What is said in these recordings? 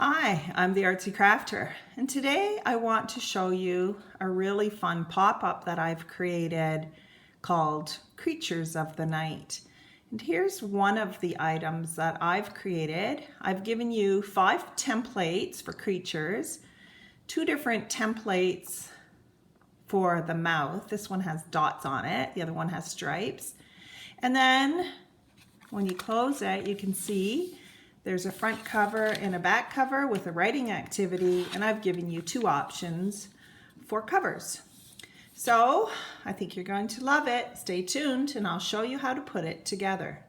Hi, I'm the Artsy Crafter, and today I want to show you a really fun pop-up that I've created called Creatures of the Night. And here's one of the items that I've created. I've given you 5 templates for creatures, 2 different templates for the mouth. This one has dots on it, the other one has stripes. And then when you close it, you can see there's a front cover and a back cover with a writing activity, and I've given you 2 options for covers. So I think you're going to love it. Stay tuned and I'll show you how to put it together.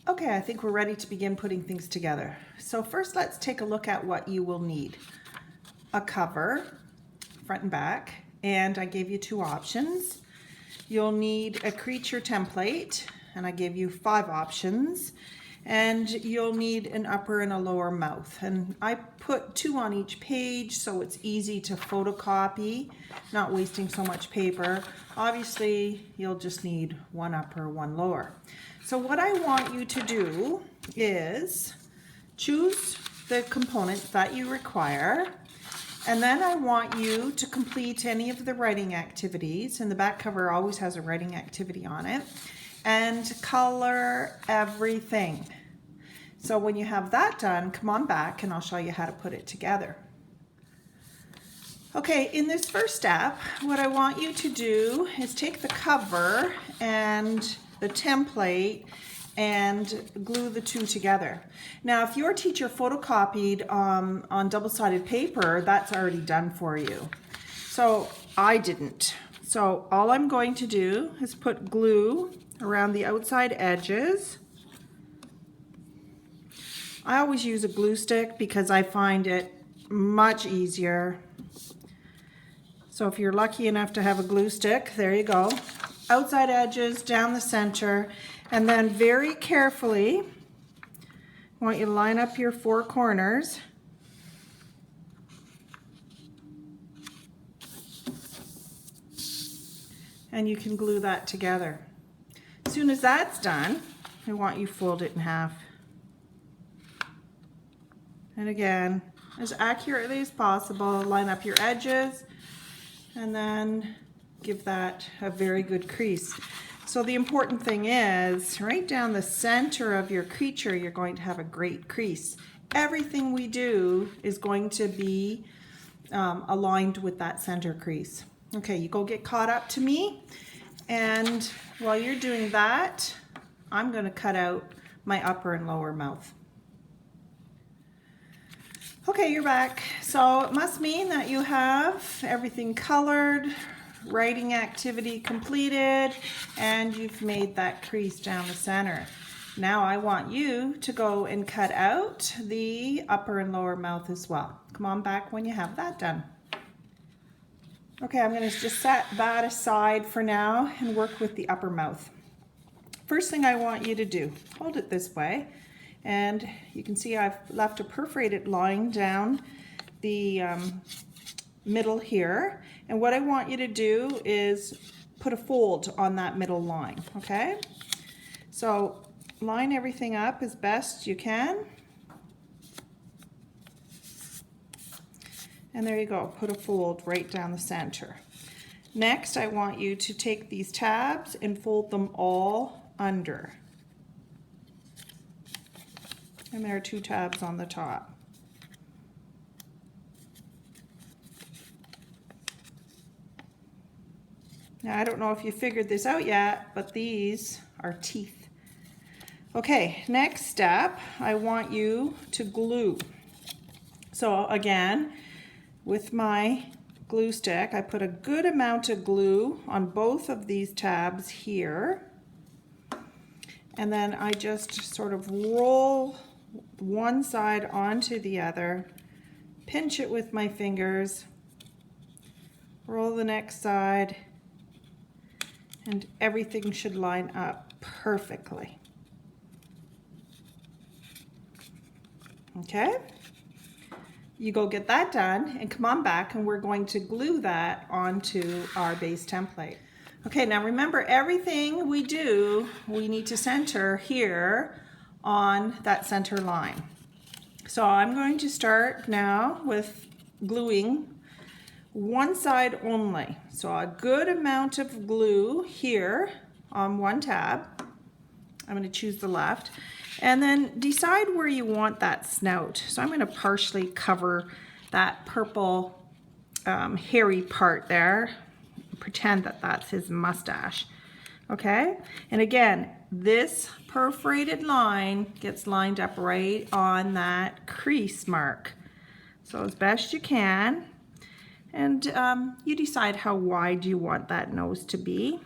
Okay, I think we're ready to begin putting things together. So first let's take a look at what you will need. A cover, front and back, and I gave you 2 options. You'll need a creature template, and I gave you 5 options. And you'll need an upper and a lower mouth, and I put 2 on each page so it's easy to photocopy, not wasting so much paper. Obviously you'll just need 1 upper, 1 lower. So what I want you to do is choose the components that you require, and then I want you to complete any of the writing activities, and the back cover always has a writing activity on it, and color everything. So when you have that done, come on back and I'll show you how to put it together. Okay, in this first step, what I want you to do is take the cover and the template and glue the 2 together. Now, if your teacher photocopied on double-sided paper, that's already done for you. So I didn't. So all I'm going to do is put glue around the outside edges. I always use a glue stick because I find it much easier. So if you're lucky enough to have a glue stick, there you go. Outside edges, down the center, and then very carefully, I want you to line up your 4 corners. And you can glue that together. As soon as that's done, I want you to fold it in half. And again, as accurately as possible, line up your edges and then give that a very good crease. So the important thing is, right down the center of your creature, you're going to have a great crease. Everything we do is going to be aligned with that center crease. Okay, you go get caught up to me, and while you're doing that, I'm going to cut out my upper and lower mouth. Okay, you're back. So it must mean that you have everything colored, writing activity completed, and you've made that crease down the center. Now I want you to go and cut out the upper and lower mouth as well. Come on back when you have that done. Okay, I'm going to just set that aside for now and work with the upper mouth. First thing I want you to do, hold it this way, and you can see I've left a perforated line down the middle here, and what I want you to do is put a fold on that middle line, okay? So line everything up as best you can. And there you go, put a fold right down the center. Next, I want you to take these tabs and fold them all under. And there are 2 tabs on the top. Now, I don't know if you figured this out yet, but these are teeth. Okay, next step, I want you to glue. So again, with my glue stick, I put a good amount of glue on both of these tabs here, and then I just sort of roll one side onto the other, pinch it with my fingers, roll the next side, and everything should line up perfectly. Okay? You go get that done and come on back, and we're going to glue that onto our base template. Okay, now remember, everything we do, we need to center here on that center line. So I'm going to start now with gluing one side only. So a good amount of glue here on one tab. I'm going to choose the left. And then decide where you want that snout. So I'm going to partially cover that purple hairy part there. Pretend that that's his mustache. Okay? And again, this perforated line gets lined up right on that crease mark. So as best you can. And you decide how wide you want that nose to be.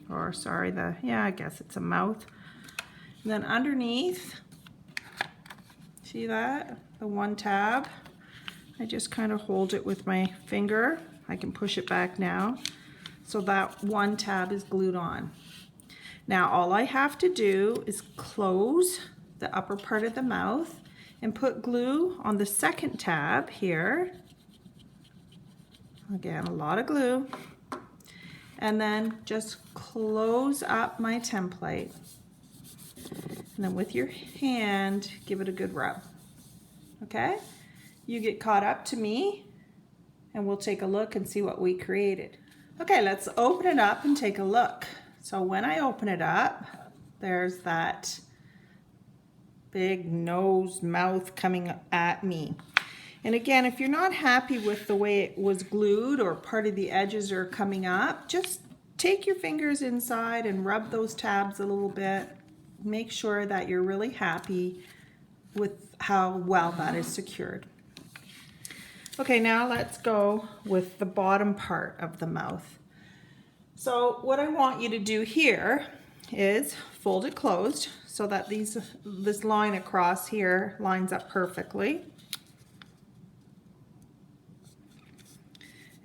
Or sorry, I guess it's a mouth. And then underneath, see that? The one tab. I just kind of hold it with my finger. I can push it back now. So that one tab is glued on. Now all I have to do is close the upper part of the mouth and put glue on the second tab here. Again, a lot of glue. And then just close up my template. And then with your hand, give it a good rub. Okay? You get caught up to me and we'll take a look and see what we created. Okay, let's open it up and take a look. So when I open it up, there's that big nose, mouth coming at me. And again, if you're not happy with the way it was glued or part of the edges are coming up, just take your fingers inside and rub those tabs a little bit. Make sure that you're really happy with how well that is secured. Okay, now let's go with the bottom part of the mouth. So what I want you to do here is fold it closed so that this line across here lines up perfectly.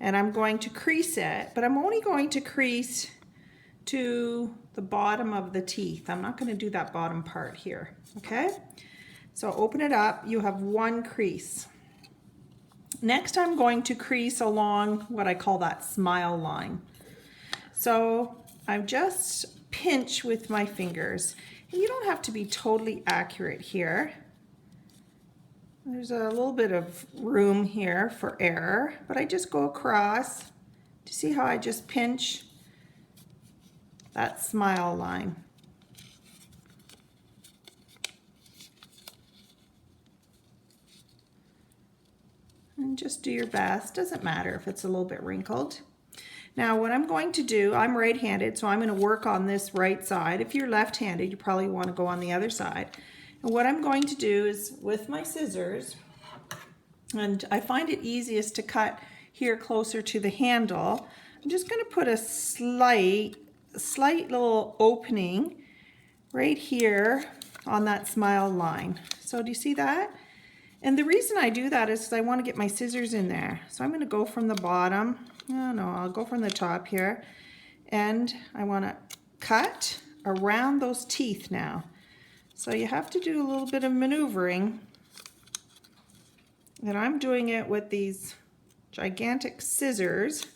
And I'm going to crease it, but I'm only going to crease to the bottom of the teeth. I'm not going to do that bottom part here, okay? So open it up, you have one crease. Next I'm going to crease along what I call that smile line. So I just pinch with my fingers. And you don't have to be totally accurate here. There's a little bit of room here for error, but I just go across. Do you see how I just pinch that smile line? And just do your best. Doesn't matter if it's a little bit wrinkled. Now what I'm going to do, I'm right-handed, so I'm going to work on this right side. If you're left-handed, you probably want to go on the other side. And what I'm going to do is with my scissors, and I find it easiest to cut here closer to the handle, I'm just going to put a slight little opening right here on that smile line. So do you see that? And the reason I do that is because I want to get my scissors in there. So I'm going to go from the bottom. Oh no, I'll go from the top here. And I want to cut around those teeth now. So you have to do a little bit of maneuvering. And I'm doing it with these gigantic scissors.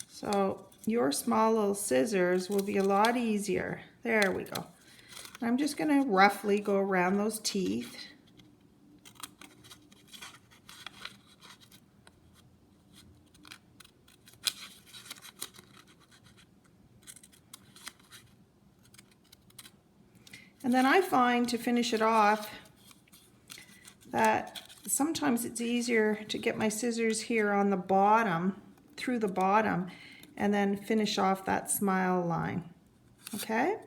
So your small little scissors will be a lot easier. There we go. I'm just going to roughly go around those teeth. And then I find to finish it off that sometimes it's easier to get my scissors here on the bottom, through the bottom, and then finish off that smile line. Okay?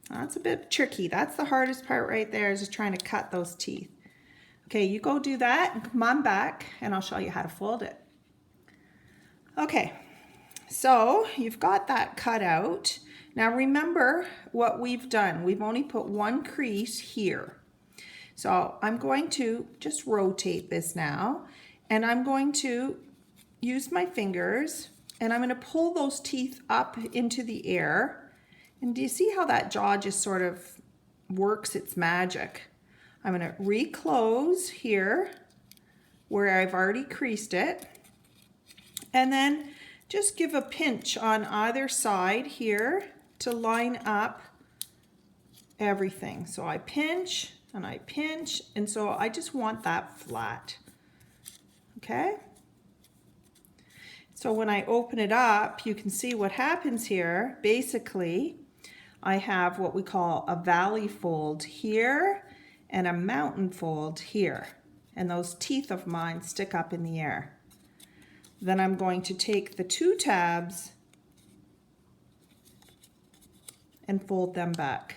That's a bit tricky. That's the hardest part right there, is just trying to cut those teeth. Okay, you go do that and come on back and I'll show you how to fold it. Okay, so you've got that cut out. Now remember what we've done. We've only put one crease here. So I'm going to just rotate this now, and I'm going to use my fingers, and I'm going to pull those teeth up into the air. And do you see how that jaw just sort of works its magic? I'm going to reclose here where I've already creased it, and then just give a pinch on either side here to line up everything. So I pinch, and I pinch, and so I just want that flat, okay? So when I open it up, you can see what happens here. Basically, I have what we call a valley fold here and a mountain fold here. And those teeth of mine stick up in the air. Then I'm going to take the 2 tabs and fold them back.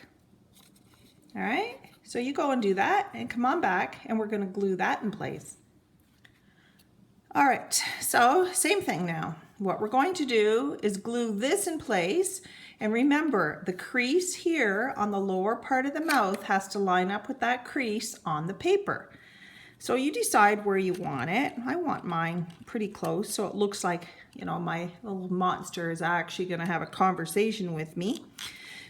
All right, so you go and do that and come on back, and we're going to glue that in place. All right, so same thing now. What we're going to do is glue this in place, and remember the crease here on the lower part of the mouth has to line up with that crease on the paper. So you decide where you want it. I want mine pretty close so it looks like, you know, my little monster is actually going to have a conversation with me.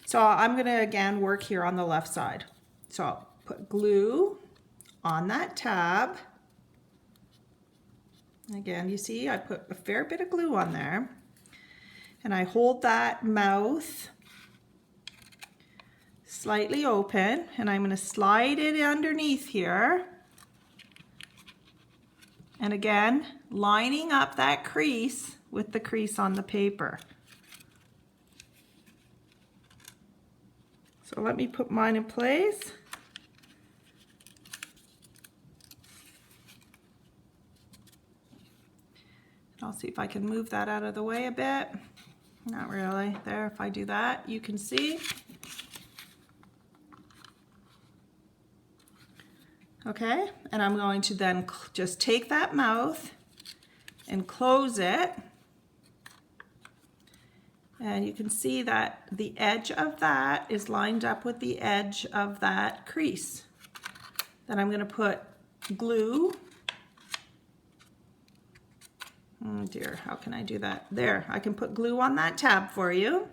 So I'm going to again work here on the left side. So I'll put glue on that tab. Again, you see I put a fair bit of glue on there, and I hold that mouth slightly open, and I'm going to slide it underneath here, and again lining up that crease with the crease on the paper. So let me put mine in place. I'll see if I can move that out of the way a bit. Not really. There, if I do that, you can see. Okay, and I'm going to then just take that mouth and close it. And you can see that the edge of that is lined up with the edge of that crease. Then I'm going to put glue. Oh dear, how can I do that? There, I can put glue on that tab for you.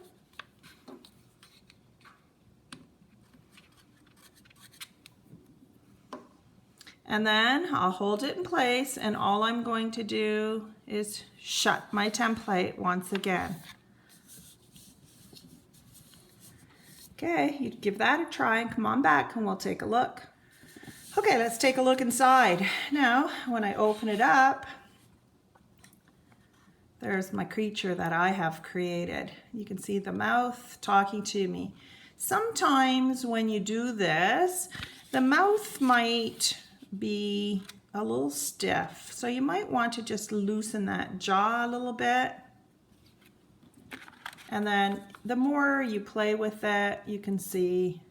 And then I'll hold it in place, and all I'm going to do is shut my template once again. Okay, you give that a try and come on back and we'll take a look. Okay, let's take a look inside. Now, when I open it up, there's my creature that I have created. You can see the mouth talking to me. Sometimes when you do this, the mouth might be a little stiff. So you might want to just loosen that jaw a little bit. And then the more you play with it, you can see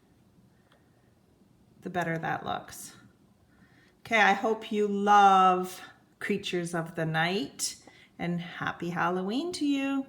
the better that looks. Okay, I hope you love Creatures of the Night. And happy Halloween to you.